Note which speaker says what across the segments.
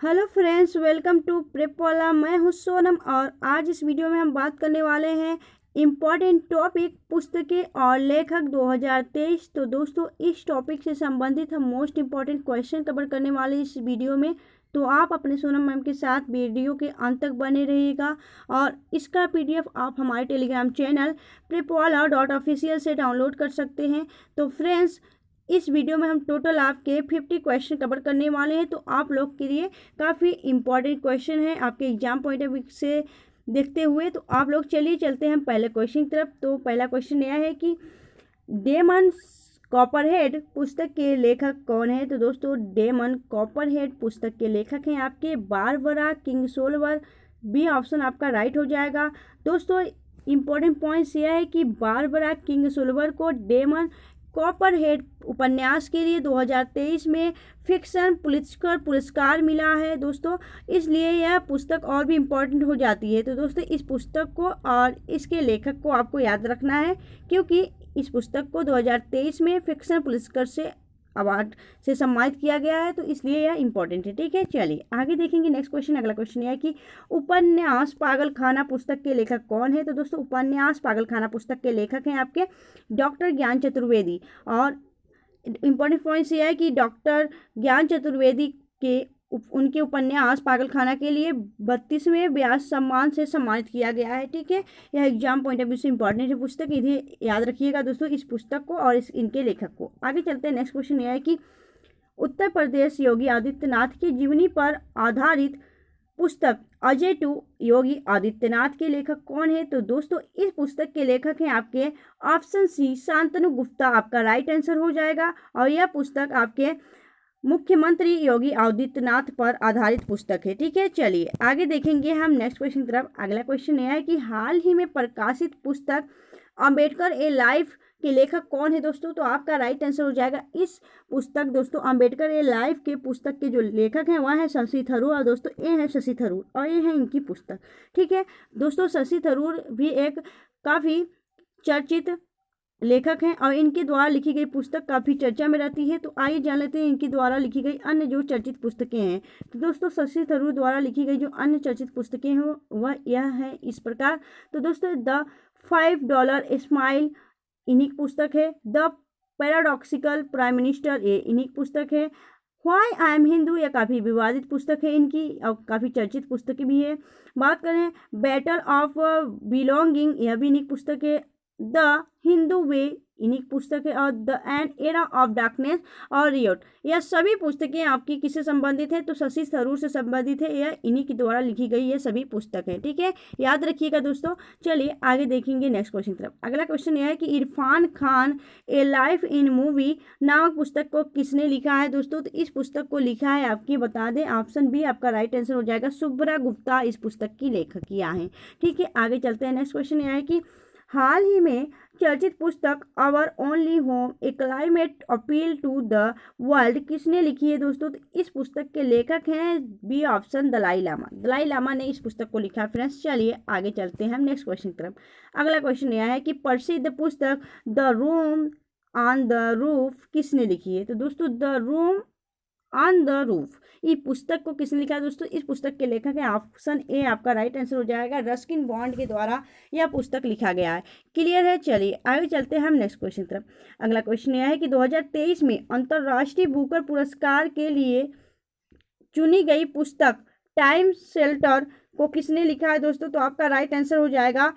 Speaker 1: Hello friends, welcome to prep वाला। मैं हूं सोनम और आज इस वीडियो में हम बात करने वाले हैं इम्पॉर्टेंट टॉपिक पुस्तकें और लेखक 2023। तो दोस्तों, इस टॉपिक से संबंधित हम मोस्ट इम्पॉर्टेंट क्वेश्चन कवर करने वाले इस वीडियो में। तो आप अपने सोनम मैम के साथ वीडियो के अंत तक बने रहिएगा और इसका पीडीएफ आप हमारे टेलीग्राम चैनल prepwala.official से डाउनलोड कर सकते हैं। तो फ्रेंड्स, इस वीडियो में हम टोटल आपके 50 क्वेश्चन कवर करने वाले हैं। तो आप लोग के लिए काफ़ी इंपॉर्टेंट क्वेश्चन है आपके एग्जाम पॉइंट ऑफ व्यू से देखते हुए। तो आप लोग चलिए चलते हैं हम पहले क्वेश्चन की तरफ। तो पहला क्वेश्चन यह है कि डेमन कॉपरहेड पुस्तक के लेखक कौन है। तो दोस्तों, डेमन कॉपरहेड पुस्तक के लेखक हैं आपके बारबरा किंगसोल्वर। बी ऑप्शन आपका राइट हो जाएगा। दोस्तों, इम्पोर्टेंट पॉइंट्स यह है कि बारबरा किंगसोल्वर को डेमन कॉपरहेड उपन्यास के लिए 2023 में फिक्शन पुलित्जर पुरस्कार मिला है दोस्तों, इसलिए यह पुस्तक और भी इम्पोर्टेंट हो जाती है। तो दोस्तों, इस पुस्तक को और इसके लेखक को आपको याद रखना है क्योंकि इस पुस्तक को 2023 में फिक्शन पुलित्जर से अवार्ड से सम्मानित किया गया है, तो इसलिए यह इंपॉर्टेंट है। ठीक है, चलिए आगे देखेंगे नेक्स्ट क्वेश्चन। अगला क्वेश्चन यह है कि उपन्यास पागलखाना पुस्तक के लेखक कौन है। तो दोस्तों, उपन्यास पागलखाना पुस्तक के लेखक हैं आपके डॉक्टर ज्ञान चतुर्वेदी। और इम्पोर्टेंट पॉइंट्स यह है कि डॉक्टर ज्ञान चतुर्वेदी के उनके उपन्यास पागलखाना के लिए 32वें व्यास सम्मान से सम्मानित किया गया है। ठीक है, यह एग्जाम पॉइंट ऑफ व्यू से इंपॉर्टेंट है पुस्तक, इन्हें याद रखिएगा दोस्तों, इस पुस्तक को और इनके लेखक को। आगे चलते हैं, नेक्स्ट क्वेश्चन यह है कि उत्तर प्रदेश योगी आदित्यनाथ की जीवनी पर आधारित पुस्तक अजय टू योगी आदित्यनाथ के लेखक कौन है। तो दोस्तों, इस पुस्तक के लेखक हैं आपके ऑप्शन सी शांतनु गुप्ता, आपका राइट आंसर हो जाएगा। और यह पुस्तक आपके मुख्यमंत्री योगी आदित्यनाथ पर आधारित पुस्तक है। ठीक है, चलिए आगे देखेंगे हम नेक्स्ट क्वेश्चन की तरफ। अगला क्वेश्चन यह है कि हाल ही में प्रकाशित पुस्तक अंबेडकर ए लाइफ के लेखक कौन है दोस्तों। तो आपका राइट आंसर हो जाएगा इस पुस्तक दोस्तों अंबेडकर ए लाइफ के पुस्तक के जो लेखक हैं वह है शशि थरूर। और दोस्तों, ये है शशि थरूर और ये है इनकी पुस्तक। ठीक है दोस्तों, शशि थरूर भी एक काफ़ी चर्चित लेखक हैं और इनके द्वारा लिखी गई पुस्तक काफ़ी चर्चा में रहती है। तो आइए जान लेते हैं इनके द्वारा लिखी गई अन्य जो चर्चित पुस्तकें हैं। तो दोस्तों, शशि थरूर द्वारा लिखी गई जो अन्य चर्चित पुस्तकें हैं वह यह है इस प्रकार। तो दोस्तों, द $5 स्माइल इन्हीं पुस्तक है। द पैराडॉक्सिकल प्राइम मिनिस्टर ये इन्हीं पुस्तक है। व्हाई आई एम हिंदू, यह काफ़ी विवादित पुस्तक है इनकी और काफ़ी चर्चित पुस्तकें भी है। बात करें बैटल ऑफ बिलोंगिंग, यह भी इन्हीं पुस्तक है। द हिंदू वे इन्हीं पुस्तक है। और the end era of darkness और रियोट, यह सभी पुस्तकें आपकी किससे संबंधित है। तो शशि थरूर से संबंधित है, यह इन्हीं के द्वारा लिखी गई ये सभी पुस्तक है। ठीक है, याद रखिएगा दोस्तों। चलिए आगे देखेंगे नेक्स्ट क्वेश्चन की तरफ। अगला क्वेश्चन यह है कि इरफान खान ए लाइफ इन मूवी नामक पुस्तक को किसने लिखा है दोस्तों। तो इस पुस्तक को लिखा है आपकी, बता दें, ऑप्शन बी आपका राइट आंसर हो जाएगा, शुभ्रा गुप्ता इस पुस्तक की लेखकियाँ हैं। ठीक है, आगे चलते हैं। नेक्स्ट क्वेश्चन यह है कि हाल ही में चर्चित पुस्तक our only home a climate appeal to the world किसने लिखी है दोस्तों। तो इस पुस्तक के लेखक हैं बी ऑप्शन दलाई लामा। दलाई लामा ने इस पुस्तक को लिखा। फ्रेंड्स, चलिए आगे चलते हैं हम नेक्स्ट क्वेश्चन की तरफ। अगला क्वेश्चन यह है कि प्रसिद्ध पुस्तक the room on the roof किसने लिखी है। तो दोस्तों, the room on the roof ये पुस्तक को किसने लिखा है दोस्तों। इस पुस्तक के लेखक है ऑप्शन ए आपका राइट आंसर हो जाएगा, रस्किन बॉन्ड के द्वारा यह पुस्तक लिखा गया है। क्लियर है, चलिए आगे चलते हैं हम नेक्स्ट क्वेश्चन तरफ। अगला क्वेश्चन यह है कि 2023 में अंतर्राष्ट्रीय बुकर पुरस्कार के लिए चुनी गई पुस्तक टाइम शेल्टर को किसने लिखा है दोस्तों। तो आपका राइट आंसर हो जाएगा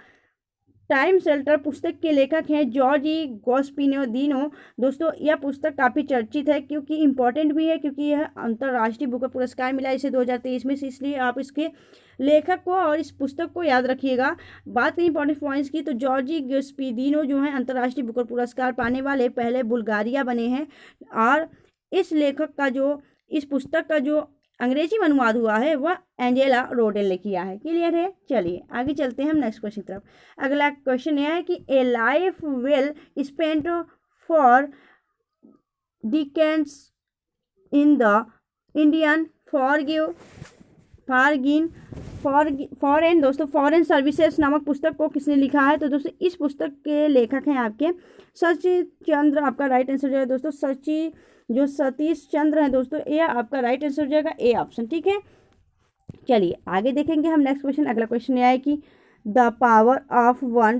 Speaker 1: टाइम शेल्टर पुस्तक के लेखक हैं जॉर्जी गोस्पिनोदिनो। दोस्तों, यह पुस्तक काफ़ी चर्चित है क्योंकि इम्पॉर्टेंट भी है, क्योंकि यह अंतर्राष्ट्रीय बुकर पुरस्कार मिला इसे 2023 में, इसलिए आप इसके लेखक को और इस पुस्तक को याद रखिएगा। बात करें इंपॉर्टेंट पॉइंट्स की, तो जॉर्जी गोस्पिनोदिनो जो है अंतर्राष्ट्रीय बुकर पुरस्कार पाने वाले पहले बुल्गारिया बने हैं। और इस लेखक का जो इस पुस्तक का जो अंग्रेजी में अनुवाद हुआ है वह एंजेला रोडेल ने किया है। क्लियर है, चलिए आगे चलते हैं हम नेक्स्ट क्वेश्चन की तरफ। अगला क्वेश्चन यह है कि a life well spent for decades in the Indian forgive foreign दोस्तों फॉरेन सर्विसेज नामक पुस्तक को किसने लिखा है? तो दोस्तों इस पुस्तक के लेखक हैं आपके सचिन चंद्र, आपका राइट आंसर हो जाएगा दोस्तों सतीश चंद्र हैं दोस्तों, ये आपका राइट आंसर हो जाएगा ए ऑप्शन। ठीक है, चलिए आगे देखेंगे हम नेक्स्ट क्वेश्चन। अगला क्वेश्चन यह है कि the power of one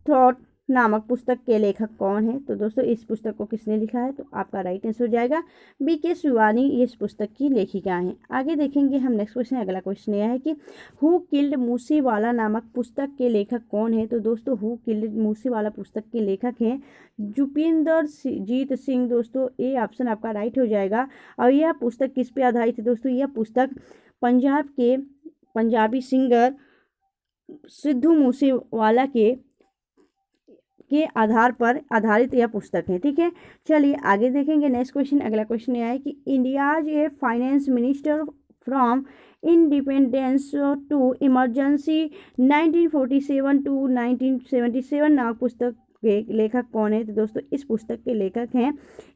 Speaker 1: thought नामक पुस्तक के लेखक कौन है? तो दोस्तों इस पुस्तक को किसने लिखा है? तो आपका राइट आंसर हो जाएगा B.K. शिवानी, ये इस पुस्तक की लेखिका हैं। आगे देखेंगे हम नेक्स्ट क्वेश्चन। अगला क्वेश्चन यह है कि हु किल्ड मूसेवाला नामक पुस्तक के लेखक कौन है? तो दोस्तों हु किल्ड मूसेवाला पुस्तक के लेखक हैं जुपिंदर जीत सिंह दोस्तों, ये ऑप्शन आपका राइट हो जाएगा। और यह पुस्तक किस पे आधारित है दोस्तों? यह पुस्तक पंजाब के पंजाबी सिंगर सिद्धू मूसेवाला के आधार पर आधारित यह पुस्तक है। ठीक है, चलिए आगे देखेंगे नेक्स्ट क्वेश्चन। अगला क्वेश्चन यह है कि India's a finance minister from independence to emergency 1947 to 1977 नामक पुस्तक के लेखक कौन है? तो दोस्तों इस पुस्तक के लेखक हैं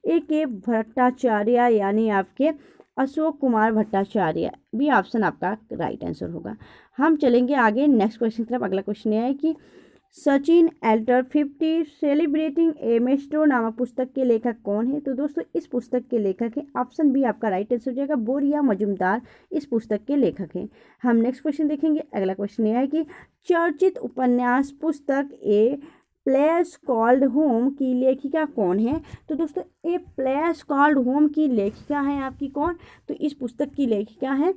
Speaker 1: A.K. भट्टाचार्य, यानी आपके अशोक कुमार भट्टाचार्य, भी ऑप्शन आपका राइट आंसर होगा। हम चलेंगे आगे नेक्स्ट क्वेश्चन की तरफ। अगला क्वेश्चन यह है कि सचिन एल्टर 50 सेलिब्रेटिंग ए मेस्ट्रो नामक पुस्तक के लेखक कौन है? तो दोस्तों इस पुस्तक के लेखक है ऑप्शन बी, आपका राइट आंसर हो जाएगा बोरिया मजुमदार, इस पुस्तक के लेखक हैं। हम नेक्स्ट क्वेश्चन देखेंगे। अगला क्वेश्चन यह है कि चर्चित उपन्यास पुस्तक ए प्लेस कॉल्ड होम की लेखिका कौन है? तो दोस्तों ए प्लेस कॉल्ड होम की लेखिका है आपकी कौन? तो इस पुस्तक की लेखिका है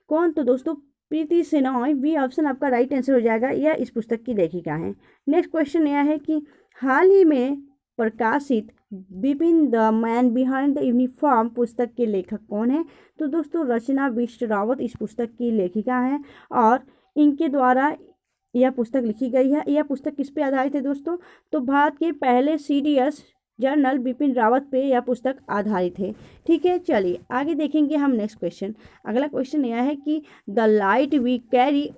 Speaker 1: कौन? तो दोस्तों प्रीति सेनॉय, बी ऑप्शन आपका राइट आंसर हो जाएगा, यह इस पुस्तक की लेखिका है। नेक्स्ट क्वेश्चन यह है कि हाल ही में प्रकाशित Bipin the man behind the uniform पुस्तक के लेखक कौन है? तो दोस्तों रचना बिष्ट रावत इस पुस्तक की लेखिका है और इनके द्वारा यह पुस्तक लिखी गई है। यह पुस्तक किस पे आधारित है दोस्तों? तो भारत के पहले CDS जनरल बिपिन रावत पे यह पुस्तक आधारित है। ठीक है, चलिए आगे देखेंगे हम नेक्स्ट क्वेश्चन। अगला क्वेश्चन यह है कि the light we carry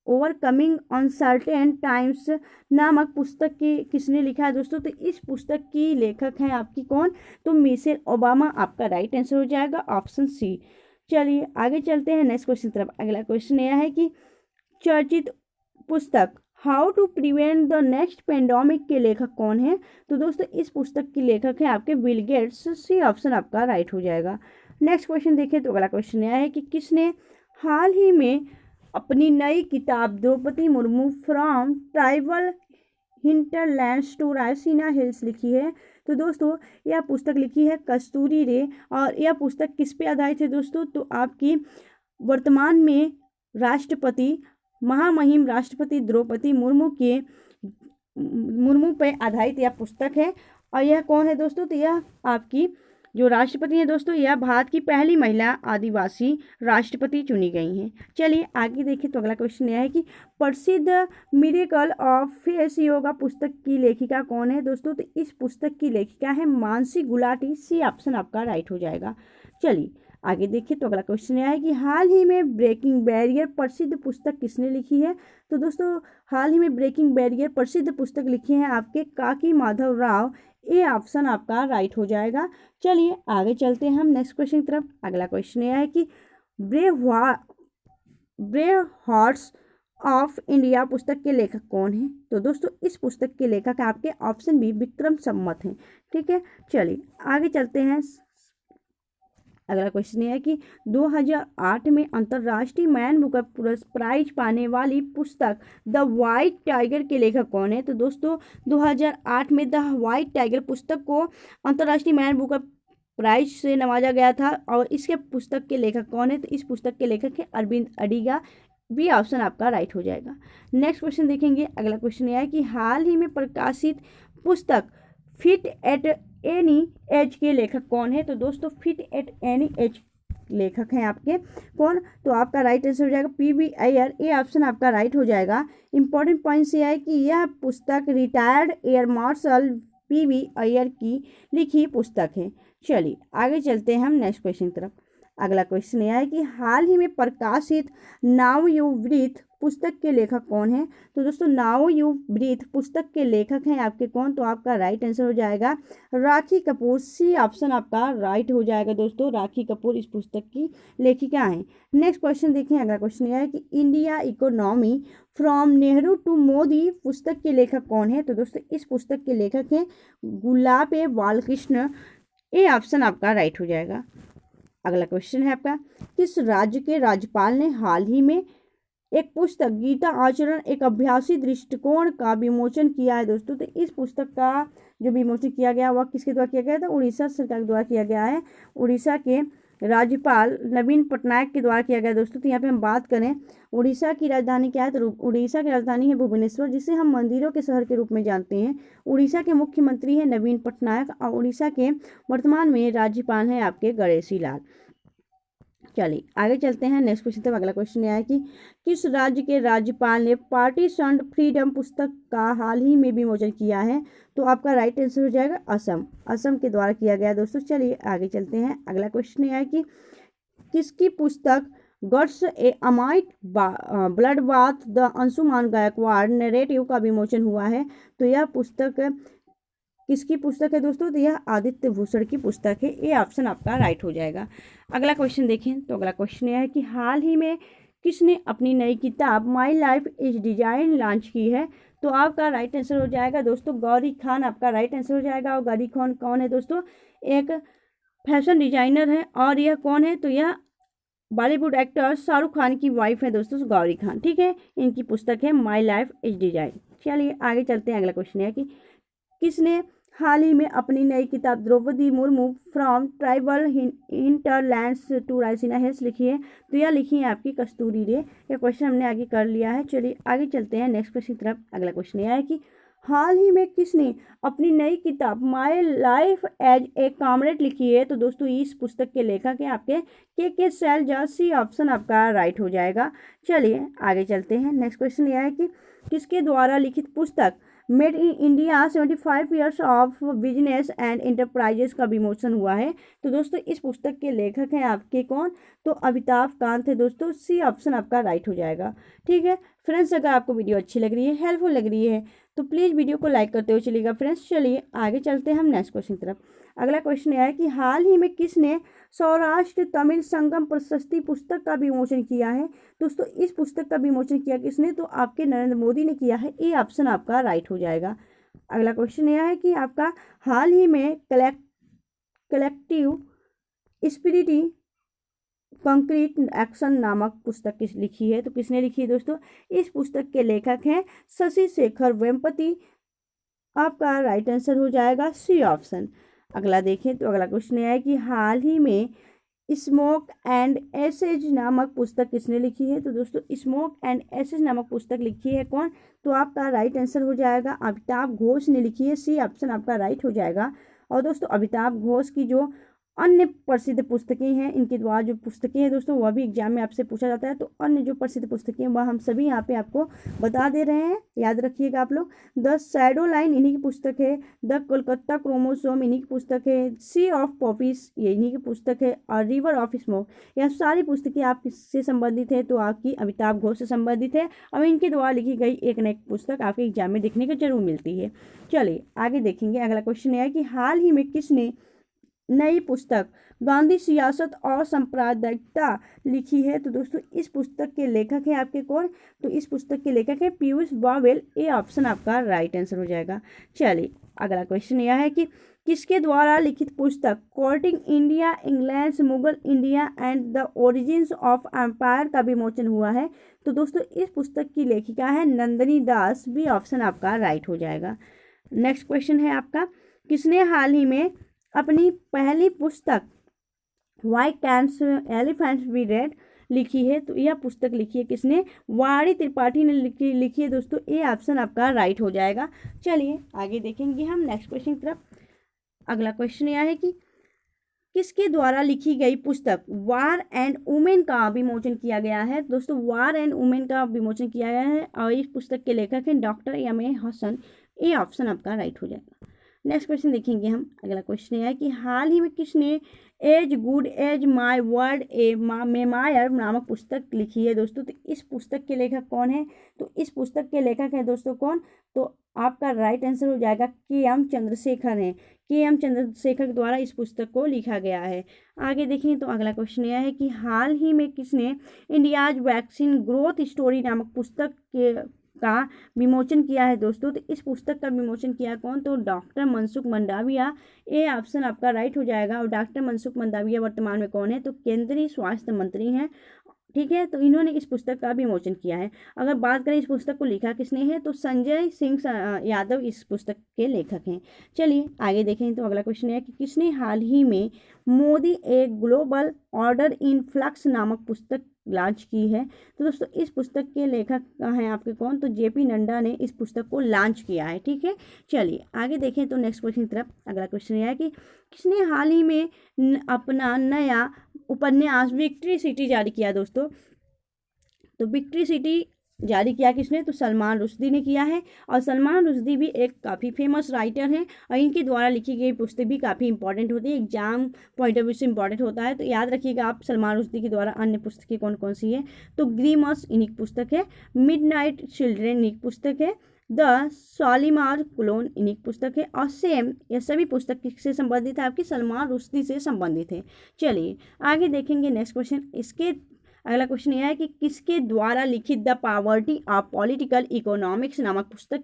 Speaker 1: overcoming uncertain times नामक पुस्तक के किसने लिखा है दोस्तों? तो इस पुस्तक की लेखक हैं आपकी कौन? तो मिशेल ओबामा, आपका राइट आंसर हो जाएगा ऑप्शन सी। चलिए आगे चलते हैं नेक्स्ट क्वेश्चन तरफ। अगला क्वेश्चन यह है कि चर्चित पुस्तक how to prevent the next pandemic के लेखक कौन है? तो दोस्तों इस पुस्तक की लेखक है आपके बिल गेट्स, सी ऑप्शन आपका राइट हो जाएगा। नेक्स्ट क्वेश्चन देखें तो अगला क्वेश्चन यह है कि किसने हाल ही में अपनी नई किताब Draupadi Murmu from tribal hinterlands to Raisina hills लिखी है? तो दोस्तों यह पुस्तक लिखी है कस्तूरी रे, और यह पुस्तक किस पे आधारित है दोस्तों? तो आपकी वर्तमान में महामहिम राष्ट्रपति द्रौपदी मुर्मू पे आधारित यह पुस्तक है। और यह कौन है दोस्तों? तो यह आपकी जो राष्ट्रपति हैं दोस्तों, यह भारत की पहली महिला आदिवासी राष्ट्रपति चुनी गई हैं। चलिए आगे देखिए तो अगला क्वेश्चन यह है कि प्रसिद्ध मिरेकल ऑफ फेस योगा पुस्तक की लेखिका कौन है दोस्तों? तो इस पुस्तक की लेखिका है मानसी गुलाटी, सी ऑप्शन आपका राइट हो जाएगा। चलिए आगे देखिए तो अगला क्वेश्चन यह है कि हाल ही में ब्रेकिंग बैरियर प्रसिद्ध पुस्तक किसने लिखी है? तो दोस्तों हाल ही में ब्रेकिंग बैरियर प्रसिद्ध पुस्तक लिखी है आपके काकी माधव राव, ये ऑप्शन आपका राइट हो जाएगा। चलिए आगे चलते हैं हम नेक्स्ट क्वेश्चन की तरफ। अगला क्वेश्चन यह है कि ब्रेव हार्ट्स ऑफ इंडिया पुस्तक के लेखक कौन है? तो दोस्तों इस पुस्तक के लेखक आपके ऑप्शन बी विक्रम सम्मत हैं। ठीक है, चलिए आगे चलते हैं। अगला क्वेश्चन यह है कि 2008 में अंतर्राष्ट्रीय मैन बुकर प्राइज पाने वाली पुस्तक द वाइट टाइगर के लेखक कौन है? तो दोस्तों 2008 में द वाइट टाइगर पुस्तक को अंतर्राष्ट्रीय मैन बुकर प्राइज से नवाजा गया था, और इसके पुस्तक के लेखक कौन है? तो इस पुस्तक के लेखक है अरविंद अडिगा, बी ऑप्शन आपका राइट हो जाएगा। नेक्स्ट क्वेश्चन देखेंगे। अगला क्वेश्चन यह है कि हाल ही में प्रकाशित पुस्तक फिट एट एनी एज के लेखक कौन है? तो दोस्तों फिट एट एनी एज लेखक हैं आपके कौन? तो आपका राइट आंसर हो जाएगा PV अय्यर, ये ऑप्शन आपका राइट हो जाएगा। इंपॉर्टेंट पॉइंट्स ये है कि यह पुस्तक retired air marshal PV Iyer की लिखी पुस्तक है। चलिए आगे चलते हैं हम नेक्स्ट क्वेश्चन की तरफ। अगला क्वेश्चन यह है कि हाल ही में प्रकाशित नवयुवृत्त पुस्तक के लेखक कौन है? तो दोस्तों नाउ यू ब्रीथ पुस्तक के लेखक हैं आपके कौन? तो आपका राइट आंसर हो जाएगा राखी कपूर। सी ऑप्शन आपका राइट हो जाएगा दोस्तों, राखी कपूर इस पुस्तक की लेखिका हैं। नेक्स्ट क्वेश्चन देखिए, अगला क्वेश्चन यह है कि India economy from Nehru to Modi पुस्तक के लेखक कौन है? तो दोस्तों इस पुस्तक के लेखक हैं गुलाबे बालकृष्ण। ए ऑप्शन आपका राइट हो जाएगा। अगला क्वेश्चन है आपका, किस राज्य के राज्यपाल ने हाल ही में एक पुस्तक गीता आचरण एक अभ्यासी दृष्टिकोण का विमोचन किया है? दोस्तों तो इस पुस्तक का जो विमोचन किया गया वह किसके द्वारा किया गया था? उड़ीसा सरकार द्वारा किया गया है। उड़ीसा के राज्यपाल नवीन पटनायक के द्वारा किया गया दोस्तों। तो यहाँ पे हम बात करें उड़ीसा की राजधानी क्या है? तो उड़ीसा की राजधानी है भुवनेश्वर, जिसे हम मंदिरों के शहर के रूप में जानते हैं। उड़ीसा के मुख्यमंत्री हैं नवीन पटनायक और उड़ीसा के वर्तमान में राज्यपाल हैं आपके गणेशी लाल। चलिए आगे चलते हैं नेक्स्ट क्वेश्चन तक। अगला क्वेश्चन यह है कि किस राज्य के राज्यपाल ने पार्टीशन फ्रीडम पुस्तक का हाल ही में विमोचन किया है? तो आपका राइट आंसर हो जाएगा असम। असम के द्वारा किया गया दोस्तों। चलिए आगे चलते हैं। अगला क्वेश्चन यह है कि किसकी पुस्तक guts amidst blood bath the Anshuman Gaekwad narrative का विमोचन हुआ है? तो यह पुस्तक किसकी पुस्तक है दोस्तों? तो यह आदित्य भूषण की पुस्तक है। ये ऑप्शन आपका राइट हो जाएगा। अगला क्वेश्चन देखें, तो अगला क्वेश्चन यह है कि हाल ही में किसने अपनी नई किताब my life is design launch की है? तो आपका राइट आंसर हो जाएगा दोस्तों गौरी खान आपका राइट आंसर हो जाएगा। और गौरी खान कौन है दोस्तों? एक फैशन डिजाइनर है। और यह कौन है? तो यह बॉलीवुड एक्टर शाहरुख खान की वाइफ है दोस्तों गौरी खान। ठीक है, इनकी पुस्तक है माई लाइफ इज डिजाइन। चलिए आगे चलते हैं। अगला क्वेश्चन है कि किसने हाल ही में अपनी नई किताब Draupadi Murmu from tribal hinterlands to Raisina hills लिखी है? तो यह लिखी है आपकी कस्तूरी रे। यह क्वेश्चन हमने आगे कर लिया है। चलिए आगे चलते हैं नेक्स्ट क्वेश्चन की तरफ। अगला क्वेश्चन यह है कि हाल ही में किसने अपनी नई किताब my life as a comrade लिखी है? तो दोस्तों इस पुस्तक के लेखक हैं आपके के शैलजा। सी ऑप्शन आपका राइट हो जाएगा। चलिए आगे चलते हैं। नेक्स्ट क्वेश्चन यह है कि किसके द्वारा लिखित पुस्तक made in India 75 years of business and enterprises का विमोचन हुआ है? तो दोस्तों इस पुस्तक के लेखक हैं आपके कौन? तो अमिताभ कांत है दोस्तों। सी ऑप्शन आपका राइट हो जाएगा। ठीक है फ्रेंड्स, अगर आपको वीडियो अच्छी लग रही है, हेल्पफुल लग रही है, तो प्लीज़ वीडियो को लाइक करते हुए चलिएगा फ्रेंड्स। चलिए आगे चलते हैं हम नेक्स्ट क्वेश्चन की तरफ। अगला क्वेश्चन यह है कि हाल ही में किसने सौराष्ट्र तमिल संगम प्रशस्ति पुस्तक का विमोचन किया है? दोस्तों इस पुस्तक का विमोचन किया किसने? तो आपके नरेंद्र मोदी ने किया है। ये ऑप्शन आपका राइट हो जाएगा। अगला क्वेश्चन यह है कि आपका हाल ही में कलेक्टिव स्पिरिटी कंक्रीट एक्शन नामक पुस्तक किस लिखी है? तो किसने लिखी है दोस्तों? इस पुस्तक के लेखक हैं शशि शेखर वेम्पति। आपका राइट आंसर हो जाएगा सी ऑप्शन। अगला देखें, तो अगला क्वेश्चन यह है कि हाल ही में स्मोक एंड एसेज नामक पुस्तक किसने लिखी है? तो दोस्तों स्मोक एंड एसेज नामक पुस्तक लिखी है कौन? तो आपका राइट आंसर हो जाएगा अमिताभ घोष ने लिखी है। सी ऑप्शन आपका राइट हो जाएगा। और दोस्तों अमिताभ घोष की जो अन्य प्रसिद्ध पुस्तकें हैं, इनके द्वारा जो पुस्तकें हैं दोस्तों वह भी एग्जाम में आपसे पूछा जाता है। तो अन्य जो प्रसिद्ध पुस्तकें हैं वह हम सभी यहाँ पे आपको बता दे रहे हैं, याद रखिएगा आप लोग। द शैडो लाइन इन्हीं की पुस्तक है। द कोलकाता क्रोमोसोम इन्हीं की पुस्तक है। सी ऑफ पॉपीज ये इन्हीं की पुस्तक है। और रिवर ऑफ स्मोक, यह सारी पुस्तकें आप किससे संबंधित है? तो आपकी अमिताभ घोष से संबंधित है। और इनके द्वारा लिखी गई एक न एक पुस्तक आपके एग्जाम में देखने को जरूर मिलती है। चलिए आगे देखेंगे। अगला क्वेश्चन है कि हाल ही में किसने नई पुस्तक गांधी सियासत और सांप्रदायिकता लिखी है? तो दोस्तों इस पुस्तक के लेखक हैं आपके कौन? तो इस पुस्तक के लेखक हैं पीयूष बावेल। ये ऑप्शन आपका राइट आंसर हो जाएगा। चलिए अगला क्वेश्चन यह है कि किसके द्वारा लिखित पुस्तक courting India England Mughal India and the origins of empire का विमोचन हुआ है? तो दोस्तों इस पुस्तक की लेखिका है नंदिनी दास। भी ऑप्शन आपका राइट हो जाएगा। नेक्स्ट क्वेश्चन है आपका, किसने हाल ही में अपनी पहली पुस्तक why can't elephants be red लिखी है? तो यह पुस्तक लिखी है किसने? वाणी त्रिपाठी ने लिखी है दोस्तों। ये ऑप्शन आपका राइट हो जाएगा। चलिए आगे देखेंगे हम नेक्स्ट क्वेश्चन की तरफ। अगला क्वेश्चन यह है कि किसके द्वारा लिखी गई पुस्तक वार एंड वुमेन का विमोचन किया गया है? दोस्तों वार एंड वुमेन का विमोचन किया गया है और इस पुस्तक के लेखक हैं डॉक्टर एम ए हसन। ये ऑप्शन आपका राइट हो जाएगा। नेक्स्ट क्वेश्चन देखेंगे हम। अगला क्वेश्चन है कि हाल ही में किसने as good as my word a memoir नामक पुस्तक लिखी है दोस्तों? तो इस पुस्तक के लेखक कौन है? तो इस पुस्तक के लेखक है दोस्तों कौन? तो आपका राइट आंसर हो जाएगा के.एम. चंद्रशेखर हैं। के.एम. चंद्रशेखर द्वारा इस पुस्तक को लिखा गया है। आगे देखें तो अगला क्वेश्चन यह है कि हाल ही में किसने इंडियाज वैक्सीन ग्रोथ स्टोरी नामक पुस्तक का विमोचन किया है दोस्तों? तो इस पुस्तक का विमोचन किया कौन? तो doctor Mansukh Mandaviya. A option आपका राइट हो जाएगा। और डॉक्टर मनसुख मंडाविया वर्तमान में कौन है? तो केंद्रीय स्वास्थ्य मंत्री हैं। ठीक है, तो इन्होंने इस पुस्तक का विमोचन किया है। अगर बात करें इस पुस्तक को लिखा किसने है, तो संजय सिंह यादव इस पुस्तक के लेखक हैं। चलिए आगे देखें तो अगला क्वेश्चन है कि किसने हाल ही में Modi a global order in flux नामक पुस्तक लॉन्च की है? तो दोस्तों इस पुस्तक के लेखक हैं आपके कौन? तो जे.पी. नड्डा ने इस पुस्तक को लॉन्च किया है। ठीक है, चलिए आगे देखें तो नेक्स्ट क्वेश्चन की तरफ। अगला क्वेश्चन यह है कि किसने हाल ही में अपना नया उपन्यास विक्ट्री सिटी जारी किया दोस्तों? तो विक्ट्री सिटी जारी किया किसने? तो सलमान रुश्दी ने किया है। और सलमान रुश्दी भी एक काफ़ी फेमस राइटर हैं और इनके द्वारा लिखी गई पुस्तक भी काफ़ी इंपॉर्टेंट होती है, एग्जाम पॉइंट ऑफ व्यू से इंपॉर्टेंट होता है। तो याद रखिएगा आप सलमान रुश्दी के द्वारा अन्य पुस्तकें कौन कौन सी है। तो ग्रीमस इनिक पुस्तक है, मिडनाइट चिल्ड्रेन इनिक पुस्तक है, द शालीमार क्लोन इनिक पुस्तक है और सेम। यह सभी पुस्तक किससे संबंधित है? आपकी सलमान रुश्दी से संबंधित है। चलिए आगे देखेंगे नेक्स्ट क्वेश्चन। इसके अगला क्वेश्चन यह है कि किसके द्वारा लिखित the poverty of political economics नामक पुस्तक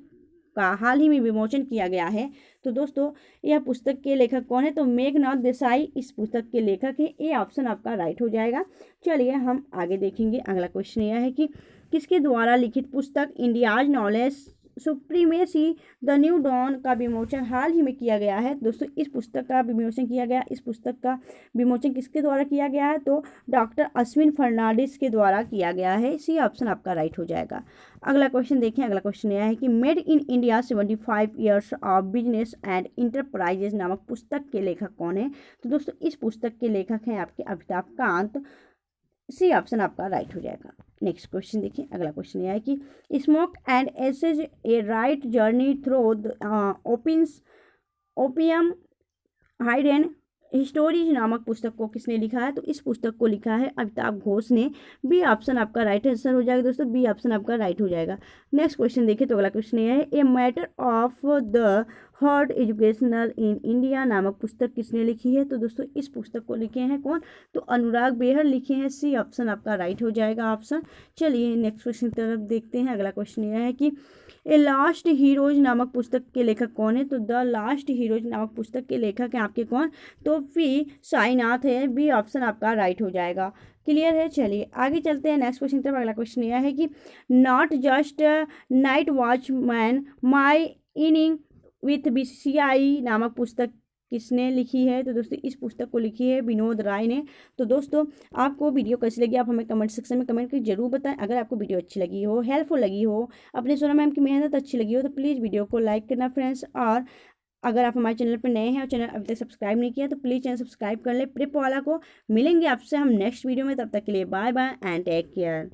Speaker 1: का हाल ही में विमोचन किया गया है? तो दोस्तों यह पुस्तक के लेखक कौन है? तो मेघनाथ देसाई इस पुस्तक के लेखक है। ये ऑप्शन आपका राइट हो जाएगा। चलिए हम आगे देखेंगे। अगला क्वेश्चन यह है कि किसके द्वारा लिखित पुस्तक India's knowledge supremacy the new dawn का विमोचन हाल ही में किया गया है? दोस्तों इस पुस्तक का विमोचन किया गया, इस पुस्तक का विमोचन किसके द्वारा किया गया है? तो डॉक्टर अश्विन फर्नांडिस के द्वारा किया गया है। सी ऑप्शन आपका राइट हो जाएगा। अगला क्वेश्चन देखें। अगला क्वेश्चन यह है कि made in India 75 years of business and enterprises नामक पुस्तक के लेखक कौन है? तो दोस्तों इस पुस्तक के लेखक हैं आपके अमिताभ कांत। सी ऑप्शन आपका राइट हो जाएगा। नेक्स्ट क्वेश्चन देखिए। अगला क्वेश्चन यह है कि smoke and ashes a write journey through the opium hidden histories नामक पुस्तक को किसने लिखा है? तो इस पुस्तक को लिखा है अमिताभ घोष ने। बी ऑप्शन आपका राइट आंसर हो जाएगा दोस्तों। बी ऑप्शन आपका राइट हो जाएगा। नेक्स्ट क्वेश्चन देखिए तो अगला क्वेश्चन यह है a matter of the hard educational in India नामक पुस्तक किसने लिखी है? तो दोस्तों इस पुस्तक को लिखे हैं कौन? तो अनुराग बेहर लिखे हैं। सी ऑप्शन आपका राइट हो जाएगा ऑप्शन। चलिए नेक्स्ट क्वेश्चन की तरफ देखते हैं। अगला क्वेश्चन यह है कि ए लास्ट हीरोज नामक पुस्तक के लेखक कौन है? तो द लास्ट हीरोज नामक पुस्तक के लेखक हैं आपके कौन? तो पी साईनाथ है। बी ऑप्शन आपका राइट हो जाएगा। क्लियर है। चलिए आगे चलते हैं नेक्स्ट क्वेश्चन तरफ। अगला क्वेश्चन यह है कि not just night watchman my inning with BCCI नामक पुस्तक किसने लिखी है? तो दोस्तों इस पुस्तक को लिखी है विनोद राय ने। तो दोस्तों आपको वीडियो कैसी लगी आप हमें कमेंट सेक्शन में कमेंट करके जरूर बताएं। अगर आपको वीडियो अच्छी लगी हो, हेल्पफुल लगी हो, अपने सोना मैम की मेहनत अच्छी लगी हो तो प्लीज़ वीडियो को लाइक करना फ्रेंड्स। और अगर आप हमारे चैनल पर नए हैं और चैनल अभी तक सब्सक्राइब नहीं किया तो प्लीज़ चैनल सब्सक्राइब कर ले प्रेप वाला को। मिलेंगे आपसे हम नेक्स्ट वीडियो में, तब तक के लिए bye bye and take care.